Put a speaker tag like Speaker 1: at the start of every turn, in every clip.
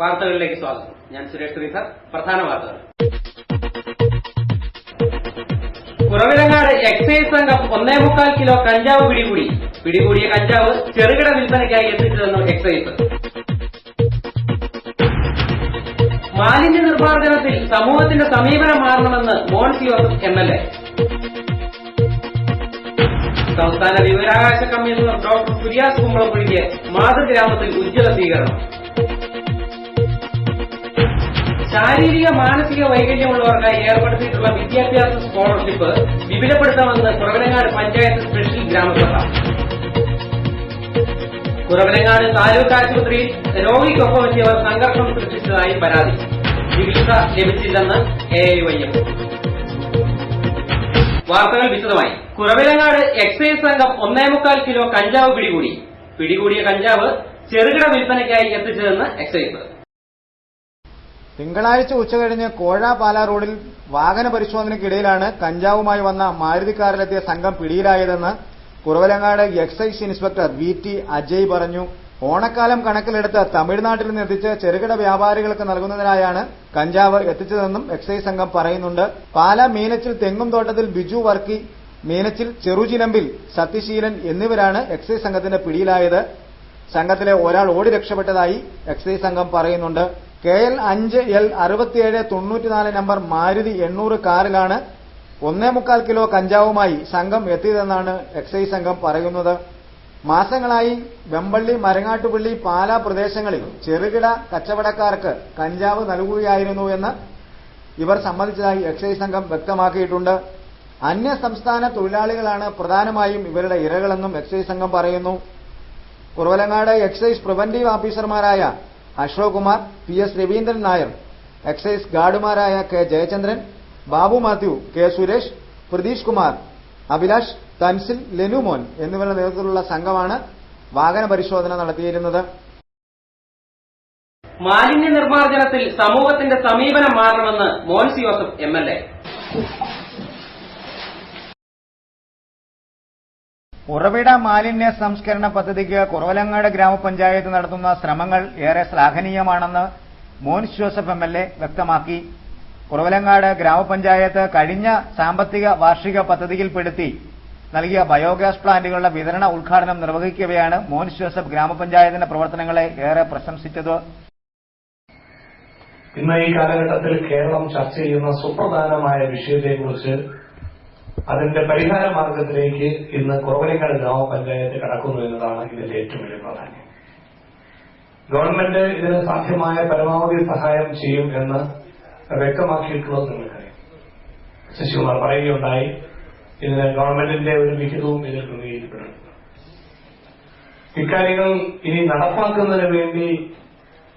Speaker 1: വാർത്തകളിലേക്ക് സ്വാഗതം. ഞാൻ സുരേഷ് ശ്രീധർ. പ്രധാന വാർത്തകൾ. കുറവിലങ്ങാട് എക്സൈസ് സംഘം 1.25 കിലോ കഞ്ചാവ് പിടികൂടി. പിടികൂടിയ കഞ്ചാവ് ചെറുകിട വിൽപ്പനയ്ക്കായി എത്തിച്ചതെന്ന് എക്സൈസ്. മാലിന്യ നിർമ്മാർജ്ജനത്തിൽ സമൂഹത്തിന്റെ സമീപനം മാറണമെന്ന് മോൻസ് ജോസഫ് MLA. സംസ്ഥാന വിവരാവകാശ കമ്മീഷണർ ഡോക്ടർ ഫിറിയാസ് കുമ്പളപ്പുഴയ്ക്ക് മാതൃഗ്രാമത്തിൽ ഉജ്ജ്വല സ്വീകരണം. ശാരീരിക മാനസിക വൈകല്യമുള്ളവർക്കായി ഏർപ്പെടുത്തിയിട്ടുള്ള വിദ്യാഭ്യാസ സ്കോളർഷിപ്പ് വിപുലപ്പെടുത്തണമെന്ന് കുറവിലങ്ങാട് പഞ്ചായത്ത് സ്പെഷ്യൽ ഗ്രാമസഭ. കുറവിലങ്ങാട് താലൂക്ക് ആശുപത്രിയിൽ രോഗിക്കൊപ്പം എത്തിയവർ സംഘർഷം സൃഷ്ടിച്ചതായി പരാതി. ചികിത്സ ലഭിച്ചില്ലെന്ന് AIYF. വാർത്തകൾ വിശദമായി. കുറവിലങ്ങാട് എക്സൈസ് സംഘം 1.25 കിലോ കഞ്ചാവ് പിടികൂടി. പിടികൂടിയ കഞ്ചാവ് ചെറുകിട വിൽപ്പനയ്ക്കായി എത്തിച്ചതെന്ന് എക്സൈസ്.
Speaker 2: തിങ്കളാഴ്ച ഉച്ചകഴിഞ്ഞ് കോഴ-പാല റോഡിൽ വാഹന പരിശോധനയ്ക്കിടയിലാണ് കഞ്ചാവുമായി വന്ന മാരുതിക്കാറിലെത്തിയ സംഘം പിടിയിലായതെന്ന് Kuravilangad excise inspector VT Ajay പറഞ്ഞു. ഓണക്കാലം കണക്കിലെടുത്ത് തമിഴ്നാട്ടിൽ നിന്ന് എത്തിച്ച് ചെറുകിട വ്യാപാരികൾക്ക് നൽകുന്നതിനായാണ് കഞ്ചാവ് എത്തിച്ചതെന്നും എക്സൈസ് സംഘം പറയുന്നുണ്ട്. പാല മീനച്ചിൽ തെങ്ങുംതോട്ടത്തിൽ ബിജു വർക്കി, മീനച്ചിൽ ചെറുചിലമ്പിൽ സത്യശീലൻ എന്നിവരാണ് എക്സൈസ് സംഘത്തിന്റെ പിടിയിലായത്. സംഘത്തിലെ ഒരാൾ ഓടി രക്ഷപ്പെട്ടതായി എക്സൈസ് സംഘം പറയുന്നുണ്ട്. KL 5L 6794 നമ്പർ മാരുതി 800 കാറിലാണ് 1.25 കിലോ കഞ്ചാവുമായി സംഘം എത്തിയതെന്നാണ് എക്സൈസ് സംഘം പറയുന്നത്. മാസങ്ങളായി വെമ്പള്ളി, മരങ്ങാട്ടുപള്ളി, പാല പ്രദേശങ്ങളിൽ ചെറുകിട കച്ചവടക്കാർക്ക് കഞ്ചാവ് നൽകുകയായിരുന്നുവെന്ന് ഇവർ സമ്മതിച്ചതായി എക്സൈസ് സംഘം വ്യക്തമാക്കിയിട്ടുണ്ട്. അന്യ സംസ്ഥാന തൊഴിലാളികളാണ് പ്രധാനമായും ഇവരുടെ ഇരകളെന്നും എക്സൈസ് സംഘം പറയുന്നു. കുറവിലങ്ങാട് എക്സൈസ് പ്രിവന്റീവ് ഓഫീസർമാരായ അശോക് കുമാർ, PS രവീന്ദ്രൻ നായർ, എക്സൈസ് ഗാർഡുമാരായ K Jayachandran, Babu Mathew, K Suresh, Pratheesh Kumar, Abhilash, Thansil, Lenumon എന്നിവരുടെ നേതൃത്വത്തിലുള്ള സംഘമാണ് വാഹന പരിശോധന നടത്തിയിരുന്നത്.
Speaker 1: മാലിന്യ നിർമ്മാർജ്ജനത്തിൽ സമൂഹത്തിന്റെ സമീപനം മാറണമെന്ന് മോൻസ് ജോസഫ് MLA.
Speaker 2: ഉറവിട മാലിന്യ സംസ്കരണ പദ്ധതിക്ക് കുറവിലങ്ങാട് ഗ്രാമപഞ്ചായത്ത് നടത്തുന്ന ശ്രമങ്ങൾ ഏറെ ശ്ലാഘനീയമാണെന്ന് മോൻസ് ജോസഫ് MLA വ്യക്തമാക്കി. കുറവിലങ്ങാട് ഗ്രാമപഞ്ചായത്ത് കഴിഞ്ഞ സാമ്പത്തിക വാർഷിക പദ്ധതിയിൽപ്പെടുത്തി നൽകിയ ബയോഗ്യാസ് പ്ലാന്റുകളുടെ വിതരണ ഉദ്ഘാടനം നിർവഹിക്കവെയാണ് മോൻസ് ജോസഫ് ഗ്രാമപഞ്ചായത്തിന്റെ പ്രവർത്തനങ്ങളെ ഏറെ പ്രശംസിച്ചത്.
Speaker 3: ഇന്ന് ഈ കാലഘട്ടത്തിൽ കേരളം ചർച്ച ചെയ്യുന്ന സുപ്രധാനമായ വിഷയത്തെക്കുറിച്ച് അതിന്റെ പരിഹാര മാർഗത്തിലേക്ക് ഇന്ന് കുറവിലങ്ങാട് ഗ്രാമപഞ്ചായത്ത് കടക്കുന്നു എന്നതാണ് ഇതിന്റെ ഏറ്റവും വലിയ പ്രാധാന്യം. ഗവൺമെന്റ് ഇതിന് സാധ്യമായ പരമാവധി സഹായം ചെയ്യും എന്ന് വ്യക്തമാക്കിയിട്ടുള്ളത് നിങ്ങൾക്കറിയാം. ശശികുമാർ പറയുകയുണ്ടായി, ഇതിന് ഗവൺമെന്റിന്റെ ഒരു വിഹിതവും ഇതിൽ ക്രമീകരിക്കപ്പെടുന്നു. ഇക്കാര്യങ്ങൾ ഇനി നടപ്പാക്കുന്നതിന് വേണ്ടി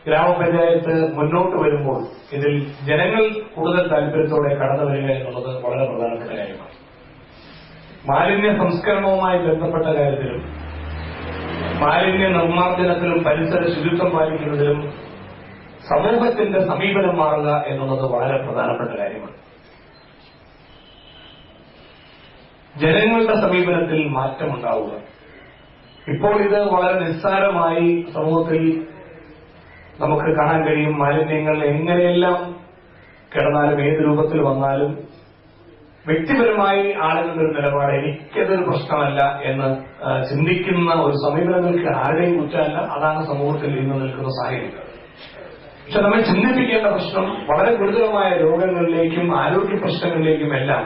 Speaker 3: ഗ്രാമപഞ്ചായത്ത് മുന്നോട്ട് വരുമ്പോൾ ഇതിൽ ജനങ്ങൾ കൂടുതൽ താൽപര്യത്തോടെ കടന്നു വരിക എന്നുള്ളത് വളരെ പ്രധാനപ്പെട്ട കാര്യമാണ്. മാലിന്യ സംസ്കരണവുമായി ബന്ധപ്പെട്ട കാര്യത്തിലും മാലിന്യ നിർമ്മാർജ്ജനത്തിലും പരിസര ശുചിത്വം പാലിക്കുന്നതിലും സമൂഹത്തിന്റെ സമീപനം മാറുക എന്നുള്ളത് വളരെ പ്രധാനപ്പെട്ട കാര്യമാണ്. ജനങ്ങളുടെ സമീപനത്തിൽ മാറ്റമുണ്ടാവുക. ഇപ്പോൾ ഇത് വളരെ നിസ്സാരമായി സമൂഹത്തിൽ നമുക്ക് കാണാൻ കഴിയും. മാലിന്യങ്ങൾ എങ്ങനെയെല്ലാം കിടന്നാലും ഏത് രൂപത്തിൽ വന്നാലും വ്യക്തിപരമായി ആളുകളുടെ ഒരു നിലപാട് എനിക്കതൊരു പ്രശ്നമല്ല എന്ന് ചിന്തിക്കുന്ന ഒരു സമീപനങ്ങൾക്ക് ആരുടെയും കുറ്റമല്ല. അതാണ് സമൂഹത്തിൽ ഇന്ന് നിൽക്കുന്ന സാഹചര്യം. പക്ഷെ നമ്മൾ ചിന്തിപ്പിക്കേണ്ട പ്രശ്നം വളരെ ഗുരുതരമായ രോഗങ്ങളിലേക്കും ആരോഗ്യ പ്രശ്നങ്ങളിലേക്കും എല്ലാം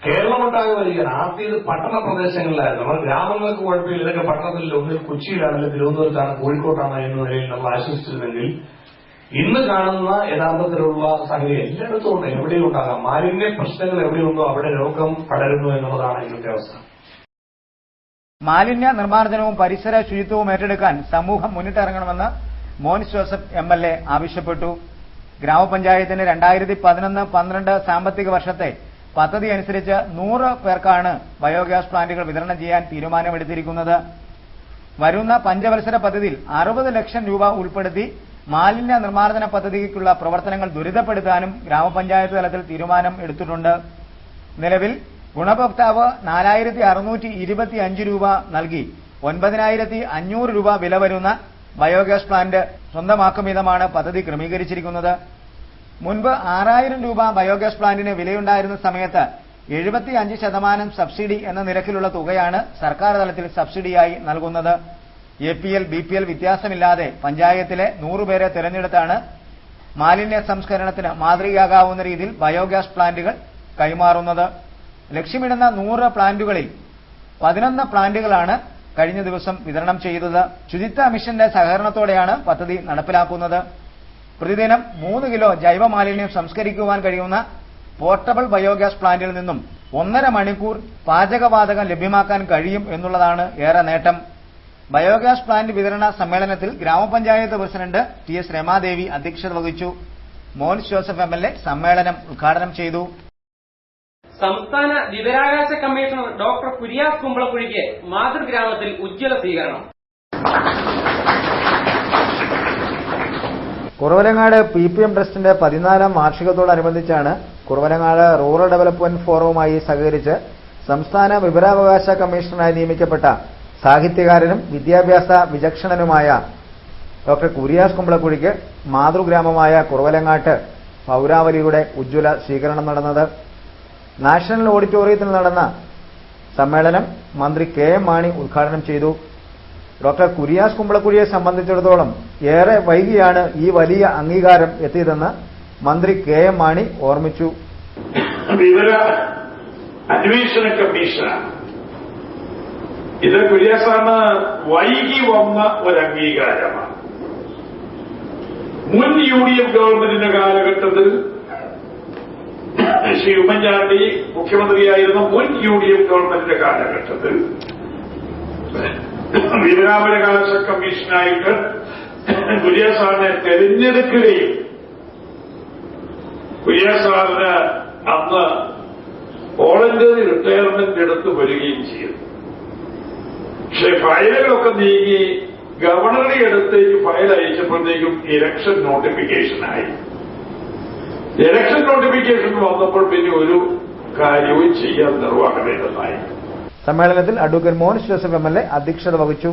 Speaker 3: കേരളമൊട്ടാകെ വരികയാണ്. ആദ്യം ഇത് പട്ടണ പ്രദേശങ്ങളിലായിരുന്നു. നമ്മൾ ഗ്രാമങ്ങൾക്ക് കുഴപ്പമില്ല, ഇതൊക്കെ പട്ടണത്തിൽ ഒന്നിൽ കൊച്ചിയിലാണല്ലോ, തിരുവനന്തപുരത്താണ്, കോഴിക്കോട്ടാണ് എന്ന നിലയിൽ നമ്മൾ ആശ്വസിച്ചിരുന്നെങ്കിൽ ഇന്ന് കാണുന്ന യഥാർത്ഥത്തിലുള്ള സാഹചര്യം എല്ലായിടത്തും ഉണ്ട്. എവിടെയും ഉണ്ടാകാം. മാലിന്യ പ്രശ്നങ്ങൾ എവിടെയുണ്ടോ അവിടെ രോഗം പടരുന്നു എന്നുള്ളതാണ് ഇന്നത്തെ അവസ്ഥ.
Speaker 2: മാലിന്യ നിർമ്മാർജ്ജനവും പരിസര ശുചിത്വവും ഏറ്റെടുക്കാൻ സമൂഹം മുന്നിട്ടിറങ്ങണമെന്ന് മോൻസ് ജോസഫ് MLA ആവശ്യപ്പെട്ടു. ഗ്രാമപഞ്ചായത്തിന് 2011-12 സാമ്പത്തിക വർഷത്തെ പദ്ധതി അനുസരിച്ച് 100 പേർക്കാണ് ബയോഗ്യാസ് പ്ലാന്റുകൾ വിതരണം ചെയ്യാൻ തീരുമാനമെടുത്തിരിക്കുന്നത്. വരുന്ന പഞ്ചവത്സര പദ്ധതിയിൽ 60 ലക്ഷം രൂപ ഉൾപ്പെടുത്തി മാലിന്യ നിർമ്മാർജ്ജന പദ്ധതിക്കുള്ള പ്രവർത്തനങ്ങൾ ത്വരിതപ്പെടുത്താനും ഗ്രാമപഞ്ചായത്ത് തലത്തിൽ തീരുമാനം എടുത്തിട്ടുണ്ട്. നിലവിൽ ഗുണഭോക്താവ് 4625 രൂപ നൽകി 9500 രൂപ വില വരുന്ന ബയോഗ്യാസ് പ്ലാന്റ് സ്വന്തമാക്കും വിധമാണ് പദ്ധതി ക്രമീകരിച്ചിരിക്കുന്നത്. മുൻപ് 6000 രൂപ ബയോഗ്യാസ് പ്ലാന്റിന് വിലയുണ്ടായിരുന്ന സമയത്ത് 75% സബ്സിഡി എന്ന നിരക്കിലുള്ള തുകയാണ് സർക്കാർ തലത്തിൽ സബ്സിഡിയായി നൽകുന്നത്. APL, BPL വ്യത്യാസമില്ലാതെ പഞ്ചായത്തിലെ 100 പേരെ തെരഞ്ഞെടുത്താണ് മാലിന്യ സംസ്കരണത്തിന് മാതൃകയാകാവുന്ന രീതിയിൽ ബയോഗ്യാസ് പ്ലാന്റുകൾ കൈമാറുന്നത്. ലക്ഷ്യമിടുന്ന 100 പ്ലാന്റുകളിൽ 11 പ്ലാന്റുകളാണ് കഴിഞ്ഞ ദിവസം വിതരണം ചെയ്തത്. ശുചിത്വ മിഷന്റെ സഹകരണത്തോടെയാണ് പദ്ധതി നടപ്പിലാക്കുന്നത്. പ്രതിദിനം 3 കിലോ ജൈവ മാലിന്യം സംസ്കരിക്കുവാൻ കഴിയുന്ന പോർട്ടബിൾ ബയോഗ്യാസ് പ്ലാന്റിൽ നിന്നും 1.5 മണിക്കൂർ പാചകവാതകം ലഭ്യമാക്കാൻ കഴിയും എന്നുള്ളതാണ് ഏറെ നേട്ടം. ബയോഗ്യാസ് പ്ലാന്റ് വിതരണ സമ്മേളനത്തിൽ ഗ്രാമപഞ്ചായത്ത് പ്രസിഡന്റ് TS രമാദേവി അധ്യക്ഷത വഹിച്ചു. മോൻസ് ജോസഫ് MLA സമ്മേളനം ഉദ്ഘാടനം ചെയ്തു.
Speaker 1: സംസ്ഥാന വിവരാവകാശ കമ്മീഷണർ ഡോക്ടർ കുര്യാസ് കുമ്പളക്കുഴിക്ക് മാതൃഗ്രാമത്തിൽ ഉജ്ജ്വല സ്വീകരണം.
Speaker 2: കുറവലങ്ങാട് PPM ട്രസ്റ്റിന്റെ 14ാം വാർഷികത്തോടനുബന്ധിച്ചാണ് കുറവലങ്ങാട് റൂറൽ ഡെവലപ്മെന്റ് ഫോറവുമായി സഹകരിച്ച് സംസ്ഥാന വിവരാവകാശ കമ്മീഷണറായി നിയമിക്കപ്പെട്ട സാഹിത്യകാരനും വിദ്യാഭ്യാസ വിചക്ഷണനുമായ ഡോക്ടർ കുര്യാസ് കുമ്പളക്കുഴിക്ക് മാതൃഗ്രാമമായ കുറവലങ്ങാട്ട് പൌരാവലിയുടെ ഉജ്ജ്വല സ്വീകരണം നടന്നത്. നാഷണൽ ഓഡിറ്റോറിയത്തിൽ നടന്ന സമ്മേളനം മന്ത്രി KM മാണി ഉദ്ഘാടനം ചെയ്തു. ഡോക്ടർ കുര്യാസ് കുമ്പളക്കുഴിയെ സംബന്ധിച്ചിടത്തോളം ഏറെ വൈകിയാണ് ഈ വലിയ അംഗീകാരം എത്തിയതെന്ന് മന്ത്രി KM മാണി ഓർമ്മിച്ചു.
Speaker 4: വിവര അന്വേഷണ കമ്മീഷനാണ് ഇത്. കുര്യാസാണ് വൈകി വന്ന ഒരു അംഗീകാരമാണ്. മുൻ UDF ഗവൺമെന്റിന്റെ കാലഘട്ടത്തിൽ ശ്രീ ഉമ്മൻചാണ്ടി മുഖ്യമന്ത്രിയായിരുന്ന മുൻ UDF ഗവൺമെന്റിന്റെ കാലഘട്ടത്തിൽ വിവരാവകാശ കമ്മീഷനായിട്ട് കുര്യാസാറിനെ തെരഞ്ഞെടുക്കുകയും കുര്യാസാറിന് അന്ന് വോളണ്ടറി റിട്ടയർമെന്റ് എടുത്ത് വരികയും ചെയ്തു. പക്ഷെ ഫയലുകളൊക്കെ നീങ്ങി ഗവർണറുടെ അടുത്തേക്ക് ഫയൽ അയച്ചപ്പോഴത്തേക്കും ഇലക്ഷൻ നോട്ടിഫിക്കേഷനായി. ഇലക്ഷൻ നോട്ടിഫിക്കേഷൻ വന്നപ്പോൾ പിന്നെ ഒരു കാര്യവും ചെയ്യാൻ നിർവഹണമില്ലെന്നായി.
Speaker 2: സമ്മേളനത്തിൽ അഡ്വക്കേറ്റ് മോൻസ് ജോസഫ് MLA അധ്യക്ഷത വഹിച്ചു.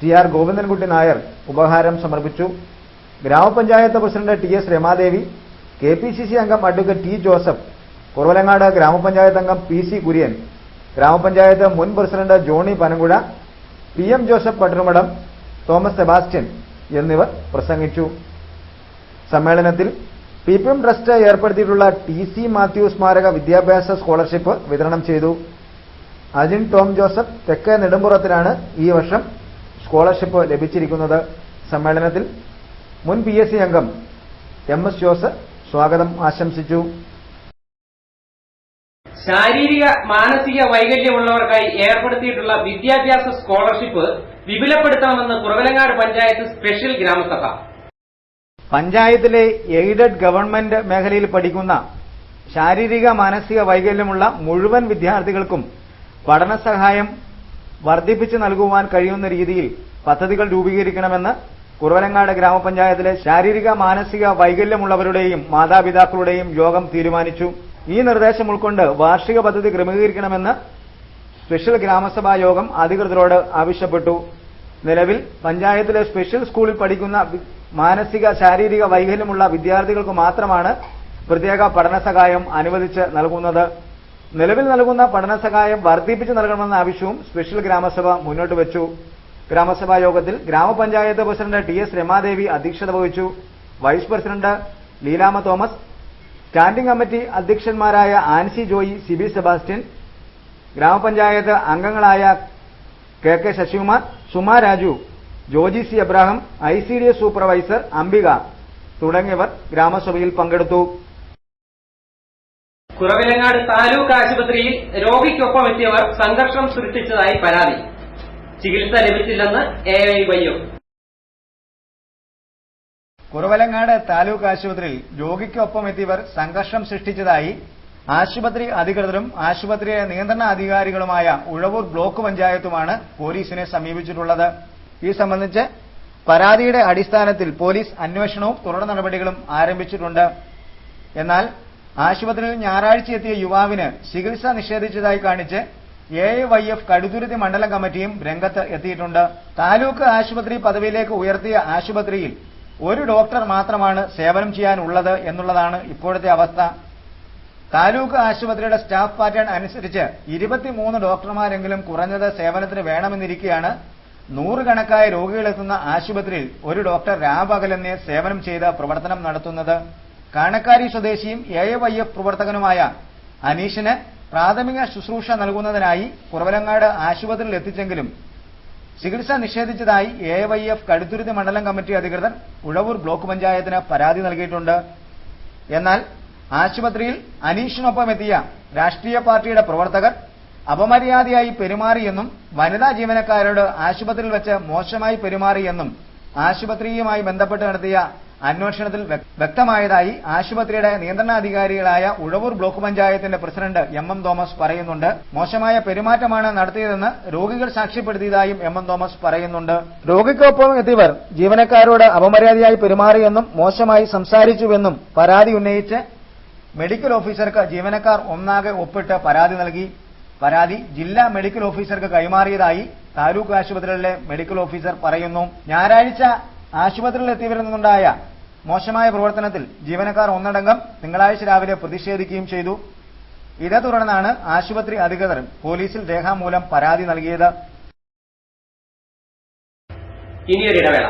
Speaker 2: TR ഗോവിന്ദൻകുട്ടി നായർ ഉപഹാരം സമർപ്പിച്ചു. Grama panchayat president TS Ramadevi, KPCC അംഗം advocate T Joseph, Kuravilangad grama panchayat അംഗം PC കുര്യൻ, ഗ്രാമപഞ്ചായത്ത് മുൻ president Johnny Panankuzha, PM Joseph Pattanamadam, Thomas Sebastian എന്നിവർ പ്രസംഗിച്ചു. സമ്മേളനത്തിൽ PPM ട്രസ്റ്റ് ഏർപ്പെടുത്തിയിട്ടുള്ള TC മാത്യു സ്മാരക വിദ്യാഭ്യാസ സ്കോളർഷിപ്പ് വിതരണം ചെയ്തു. അജിൻ ടോം ജോസഫ് തെക്കേ നെടുമ്പുറത്തിനാണ് ഈ വർഷം സ്കോളർഷിപ്പ് ലഭിച്ചിരിക്കുന്നത്. സമ്മേളനത്തിൽ മുൻ PSC അംഗം MS ജോസ് സ്വാഗതം ആശംസിച്ചു.
Speaker 1: ശാരീരിക മാനസിക വൈകല്യമുള്ളവർക്കായി ഏർപ്പെടുത്തിയിട്ടുള്ള വിദ്യാഭ്യാസ സ്കോളർഷിപ്പ് വിപുലപ്പെടുത്തണമെന്ന് കുറവലങ്ങാട് പഞ്ചായത്ത് സ്പെഷ്യൽ ഗ്രാമസഭ.
Speaker 2: പഞ്ചായത്തിലെ എയ്ഡഡ് ഗവൺമെന്റ് മേഖലയിൽ പഠിക്കുന്ന ശാരീരിക മാനസിക വൈകല്യമുള്ള മുഴുവൻ വിദ്യാർത്ഥികൾക്കും പഠനസഹായം വർദ്ധിപ്പിച്ചു നൽകുവാൻ കഴിയുന്ന രീതിയിൽ പദ്ധതികൾ രൂപീകരിക്കണമെന്ന് കുറവലങ്ങാട് ഗ്രാമപഞ്ചായത്തിലെ ശാരീരിക മാനസിക വൈകല്യമുള്ളവരുടെയും മാതാപിതാക്കളുടെയും യോഗം തീരുമാനിച്ചു. ഈ നിർദ്ദേശം ഉൾക്കൊണ്ട് വാർഷിക പദ്ധതി ക്രമീകരിക്കണമെന്ന് സ്പെഷ്യൽ ഗ്രാമസഭാ യോഗം അധികൃതരോട് ആവശ്യപ്പെട്ടു. നിലവിൽ പഞ്ചായത്തിലെ സ്പെഷ്യൽ സ്കൂളിൽ പഠിക്കുന്ന മാനസിക ശാരീരിക വൈകല്യമുള്ള വിദ്യാർത്ഥികൾക്ക് മാത്രമാണ് പ്രത്യേക പഠനസഹായം അനുവദിച്ച് നൽകുന്നത്. നിലവിൽ നൽകുന്ന പഠനസഹായം വർദ്ധിപ്പിച്ചു നൽകണമെന്ന ആവശ്യവും സ്പെഷ്യൽ ഗ്രാമസഭ മുന്നോട്ട് വെച്ചു. ഗ്രാമസഭാ യോഗത്തിൽ ഗ്രാമപഞ്ചായത്ത് പ്രസിഡന്റ് TS രമാദേവി അധ്യക്ഷത വഹിച്ചു. Vice president Leelama Thomas, standing committee അധ്യക്ഷന്മാരായ ആൻസി ജോയി, സിബി സെബാസ്റ്റ്യൻ, ഗ്രാമപഞ്ചായത്ത് അംഗങ്ങളായ KK Sasikumar, Suma Raju, Joji C Ebrahim, ICDS supervisor Ambika തുടങ്ങിയവർ ഗ്രാമസഭയിൽ പങ്കെടുത്ു.
Speaker 1: കുറവിലങ്ങാട് താലൂക്ക് ആശുപത്രിയിൽ രോഗിക്കൊപ്പം എത്തിയവർ സംഘർഷം സൃഷ്ടിച്ചതായി പരാതി. ചികിത്സ ലഭിച്ചില്ലെന്ന് AIYO.
Speaker 2: കുറവലങ്ങാട് താലൂക്ക് ആശുപത്രിയിൽ രോഗിക്കൊപ്പം എത്തിയവർ സംഘർഷം സൃഷ്ടിച്ചതായി ആശുപത്രി അധികൃതരും ആശുപത്രിയിലെ നിയന്ത്രണ അധികാരികളുമായ ഉഴവൂർ ബ്ലോക്ക് പഞ്ചായത്തുമാണ് പോലീസിനെ സമീപിച്ചിട്ടുള്ളത്. ഈ സംബന്ധിച്ച് പരാതിയുടെ അടിസ്ഥാനത്തിൽ പോലീസ് അന്വേഷണവും തുടർ നടപടികളും ആരംഭിച്ചിട്ടുണ്ട്. എന്നാൽ ആശുപത്രിയിൽ ഞായറാഴ്ച എത്തിയ യുവാവിന് ചികിത്സ നിഷേധിച്ചതായി കാണിച്ച് AIYF കടുത്തുരുത്തി മണ്ഡലം കമ്മിറ്റിയും രംഗത്ത് എത്തിയിട്ടുണ്ട്. താലൂക്ക് ആശുപത്രി പദവിയിലേക്ക് ഉയർത്തിയ ആശുപത്രിയിൽ ഒരു ഡോക്ടർ മാത്രമാണ് സേവനം ചെയ്യാനുള്ളത് എന്നുള്ളതാണ് ഇപ്പോഴത്തെ അവസ്ഥ. താലൂക്ക് ആശുപത്രിയുടെ സ്റ്റാഫ് പാറ്റേൺ അനുസരിച്ച് 23 ഡോക്ടർമാരെങ്കിലും കുറഞ്ഞത് സേവനത്തിന് വേണമെന്നിരിക്കെയാണ് നൂറുകണക്കായ രോഗികളെത്തുന്ന ആശുപത്രിയിൽ ഒരു ഡോക്ടർ രാപകലെന്നെ സേവനം ചെയ്ത് പ്രവർത്തനം നടത്തുന്നത്. കാണക്കാരി സ്വദേശിയും AIYF പ്രവർത്തകനുമായ അനീഷിന് പ്രാഥമിക ശുശ്രൂഷ നൽകുന്നതിനായി കുറവലങ്ങാട് ആശുപത്രിയിൽ എത്തിച്ചെങ്കിലും ചികിത്സ നിഷേധിച്ചതായി AIYF കടുത്തുരുത്തി മണ്ഡലം കമ്മിറ്റി അധികൃതർ ഉഴവൂർ ബ്ലോക്ക് പഞ്ചായത്തിന് പരാതി നൽകിയിട്ടുണ്ട്. എന്നാൽ ആശുപത്രിയിൽ അനീഷിനൊപ്പം എത്തിയ രാഷ്ട്രീയ പാർട്ടിയുടെ പ്രവർത്തകർ അപമര്യാദയായി പെരുമാറിയെന്നും വനിതാ ജീവനക്കാരോട് ആശുപത്രിയിൽ വെച്ച് മോശമായി പെരുമാറിയെന്നും ആശുപത്രിയുമായി ബന്ധപ്പെട്ട് നടത്തിയ അന്വേഷണത്തിൽ വ്യക്തമായതായി ആശുപത്രിയുടെ നിയന്ത്രണാധികാരികളായ ഉഴവൂർ ബ്ലോക്ക് പഞ്ചായത്തിന്റെ പ്രസിഡന്റ് MM തോമസ് പറയുന്നുണ്ട്. മോശമായ പെരുമാറ്റമാണ് നടത്തിയതെന്ന് രോഗികൾ സാക്ഷ്യപ്പെടുത്തിയതായും MM തോമസ് പറയുന്നുണ്ട്. രോഗിക്കൊപ്പം എത്തിയവർ ജീവനക്കാരോട് അപമര്യാദയായി പെരുമാറിയെന്നും മോശമായി സംസാരിച്ചുവെന്നും പരാതി ഉന്നയിച്ച് മെഡിക്കൽ ഓഫീസർക്ക് ജീവനക്കാർ ഒന്നാകെ ഒപ്പിട്ട് പരാതി നൽകി. പരാതി ജില്ലാ മെഡിക്കൽ ഓഫീസർക്ക് കൈമാറിയതായി താലൂക്ക് ആശുപത്രിയിലെ മെഡിക്കൽ ഓഫീസർ പറയുന്നു. ഞായറാഴ്ച ആശുപത്രിയിൽ എത്തിയവരിൽ നിന്നുണ്ടായ മോശമായ പ്രവർത്തനത്തിൽ ജീവനക്കാർ ഒന്നടങ്കം തിങ്കളാഴ്ച രാവിലെ പ്രതിഷേധിക്കുകയും ചെയ്തു. ഇതേ തുടർന്നാണ് ആശുപത്രി അധികൃതർ പോലീസിൽ രേഖാമൂലം പരാതി നൽകിയത്.
Speaker 1: ഇനിയൊരിടവേള.